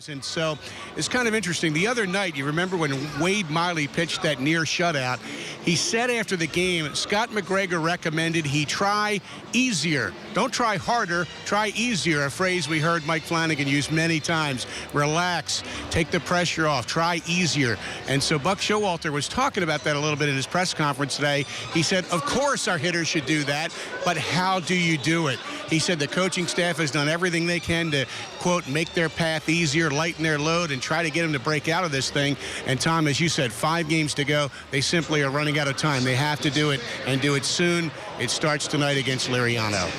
And so it's kind of interesting. The other night, you remember when Wade Miley pitched that near shutout, he said after the game, Scott McGregor recommended he try easier. Don't try harder, try easier, a phrase we heard Mike Flanagan use many times. Relax, take the pressure off, try easier. And so Buck Showalter was talking about that a little bit in his press conference today. He said, of course our hitters should do that, but how do you do it? He said the coaching staff has done everything they can to, quote, make their path easier, lighten their load, and try to get them to break out of this thing. And, Tom, as you said, 5 games to go. They simply are running out of time. They have to do it and do it soon. It starts tonight against Liriano.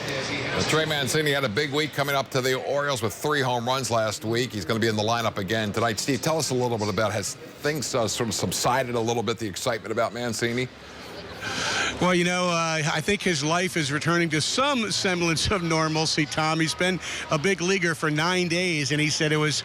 Well, Trey Mancini had a big week coming up to the Orioles with 3 home runs last week. He's going to be in the lineup again tonight. Steve, tell us a little bit about, has things sort of subsided a little bit, the excitement about Mancini? Well, you know, I think his life is returning to some semblance of normalcy, Tom. He's been a big leaguer for 9 days, and he said it was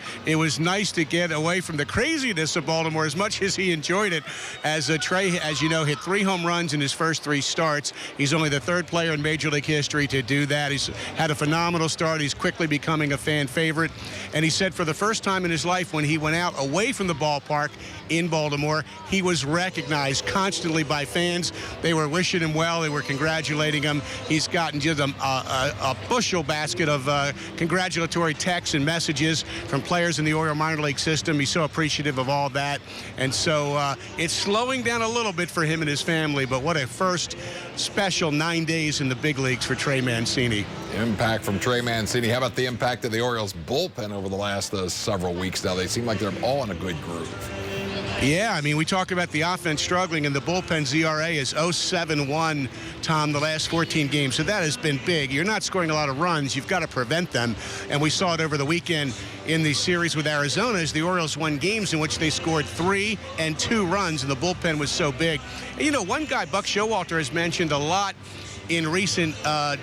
nice to get away from the craziness of Baltimore as much as he enjoyed it. As Trey, as you know, hit 3 home runs in his first 3 starts. He's only the 3rd player in Major League history to do that. He's had a phenomenal start. He's quickly becoming a fan favorite. And he said for the first time in his life, when he went out away from the ballpark in Baltimore, he was recognized constantly by fans. They were wishing him well. They were congratulating him. He's gotten just a bushel basket of congratulatory texts and messages from players in the Oriole minor league system. He's so appreciative of all that. And so it's slowing down a little bit for him and his family, but what a first special 9 days in the big leagues for Trey Mancini. Impact from Trey Mancini. How about the impact of the Orioles bullpen over the last several weeks now? They seem like they're all in a good groove. Yeah, I mean, we talk about the offense struggling, and the bullpen's ERA is 0.71, Tom, the last 14 games. So that has been big. You're not scoring a lot of runs. You've got to prevent them. And we saw it over the weekend in the series with Arizona as the Orioles won games in which they scored 3 and 2 runs, and the bullpen was so big. And, you know, one guy Buck Showalter has mentioned a lot in recent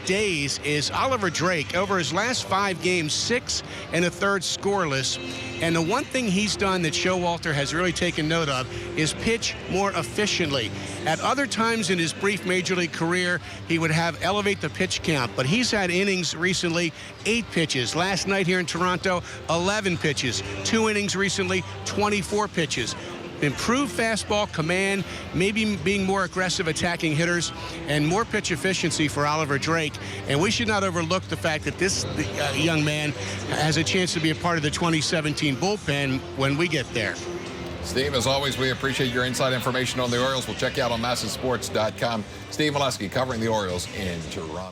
days is Oliver Drake. Over his last 5 games, 6 1/3 scoreless. And the one thing he's done that Showalter has really taken note of is pitch more efficiently. At other times in his brief Major League career, he would elevate the pitch count, but he's had innings recently, 8 pitches. Last night here in Toronto, 11 pitches. 2 innings recently, 24 pitches. Improved fastball command, maybe being more aggressive attacking hitters, and more pitch efficiency for Oliver Drake. And we should not overlook the fact that this young man has a chance to be a part of the 2017 bullpen when we get there. Steve, as always, we appreciate your inside information on the Orioles. We'll check you out on MassivSports.com. Steve Melewski covering the Orioles in Toronto.